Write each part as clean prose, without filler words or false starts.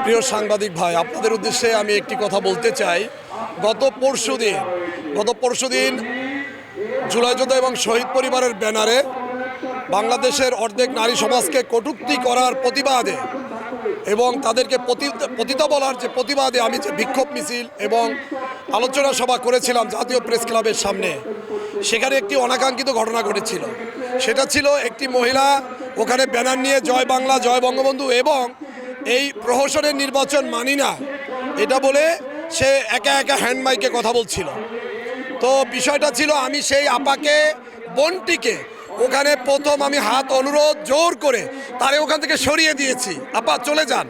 প্রিয় সাংবাদিক ভাই, আপনাদের উদ্দেশ্যে আমি একটি কথা বলতে চাই। গত পরশুদিন জুলাই যোদ্ধা এবং শহীদ পরিবারের ব্যানারে বাংলাদেশের অর্ধেক নারী সমাজকে কটূক্তি করার প্রতিবাদে এবং তাদেরকে পতিত বলার যে প্রতিবাদে আমি যে বিক্ষোভ মিছিল এবং আলোচনা সভা করেছিলাম জাতীয় প্রেস ক্লাবের সামনে, সেখানে একটি অনাকাঙ্ক্ষিত ঘটনা ঘটেছিল। সেটা ছিল একটি মহিলা ওখানে ব্যানার নিয়ে জয় বাংলা, জয় বঙ্গবন্ধু এবং এই প্রহসনের নির্বাচন মানি না এটা বলে সে একা একা হ্যান্ড মাইকে কথা বলছিল। তো বিষয়টা ছিল, আমি সেই আপাকে, বোনটিকে ওখানে প্রথম আমি হাত অনুরোধ জোর করে তারে ওখান থেকে সরিয়ে দিয়েছি, আপা চলে যান।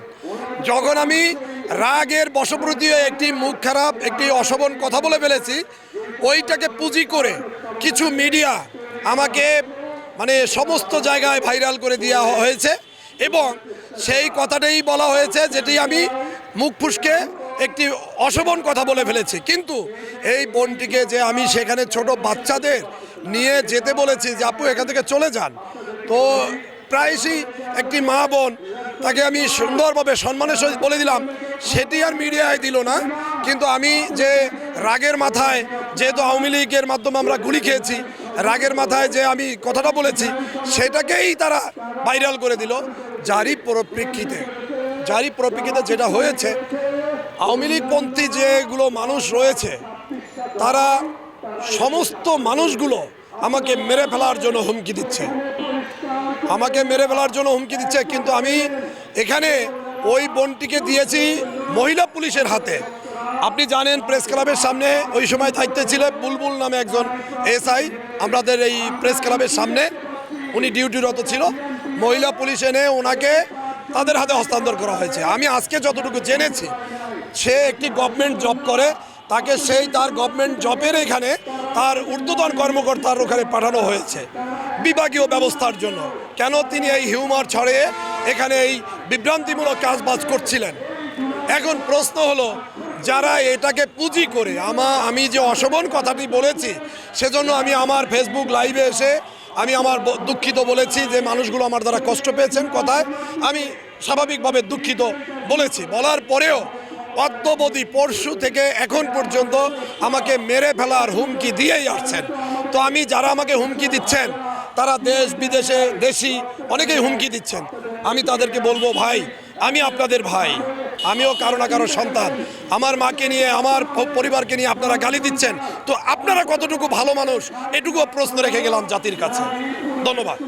যখন আমি রাগের বশবর্তী হয়ে একটি মুখ খারাপ একটি অশোভন কথা বলে ফেলেছি, ওইটাকে পুঁজি করে কিছু মিডিয়া আমাকে সমস্ত জায়গায় ভাইরাল করে দেওয়া হয়েছে এবং সেই কথাটাই বলা হয়েছে যেটি আমি মুখ ফুসকে একটি অশোভন কথা বলে ফেলেছি। কিন্তু এই বোনটিকে যে আমি সেখানে ছোট বাচ্চাদের নিয়ে যেতে বলেছি যে আপু এখান থেকে চলে যান, তো প্রায়শই একটি মা বোন, তাকে আমি সুন্দরভাবে সম্মানের সহিত বলে দিলাম, সেটি আর মিডিয়ায় দিল না। কিন্তু আমি যে রাগের মাথায়, যেহেতু আওয়ামী লীগের মাধ্যমে আমরা গুলি খেয়েছি, রাগের মাথায় যে আমি কথাটা বলেছি সেটাকেই তারা ভাইরাল করে দিল। যারই পরিপ্রেক্ষিতে যেটা হয়েছে, আওয়ামী লীগপন্থী যেগুলো মানুষ রয়েছে তারা সমস্ত মানুষগুলো আমাকে মেরে ফেলার জন্য হুমকি দিচ্ছে, কিন্তু আমি এখানে ওই বোনটিকে দিয়েছি মহিলা পুলিশের হাতে। আপনি জানেন প্রেস ক্লাবের সামনে ওই সময় দায়িত্বে ছিল বুলবুল নামে একজন এসআই, আমাদের এই প্রেস ক্লাবের সামনে উনি ডিউটিরত ছিল। মহিলা পুলিশ এনে ওনাকে তাদের হাতে হস্তান্তর করা হয়েছে। আমি আজকে যতটুকু জেনেছি, সে একটি গভর্নমেন্ট জব করে, তাকে তার গভর্নমেন্ট জবের এখানে তার ঊর্ধ্বতন কর্মকর্তার ওখানে পাঠানো হয়েছে বিভাগীয় ব্যবস্থার জন্য। কেন তিনি এই হিউমার ছড়িয়ে এখানে এই বিভ্রান্তিমূলক কাজবাজ করছিলেন? এখন প্রশ্ন হলো, যারা এটাকে পুঁজি করে আমি যে অশোভন কথাটি বলেছি, সেজন্য আমি আমার ফেসবুক লাইভে এসে আমি আমার দুঃখিত বলেছি যে মানুষগুলো আমার দ্বারা কষ্ট পেয়েছেন। কথায় আমি স্বাভাবিকভাবে দুঃখিত বলেছি, বলার পরেও অদ্যবধি পরশু থেকে এখন পর্যন্ত আমাকে মেরে ফেলার হুমকি দিয়েই আসছেন। তো যারা আমাকে হুমকি দিচ্ছেন তারা দেশ বিদেশে দেশি অনেকেই হুমকি দিচ্ছেন। আমি তাদেরকে বলবো, ভাই আমি আপনাদের ভাই, আমিও কারো না কারো সন্তান। আমার মাকে নিয়ে, আমার পরিবারকে নিয়ে আপনারা গালি দিচ্ছেন, তো আপনারা কতটুকু ভালো মানুষ এটুকু প্রশ্ন রেখে গেলাম জাতির কাছে। ধন্যবাদ।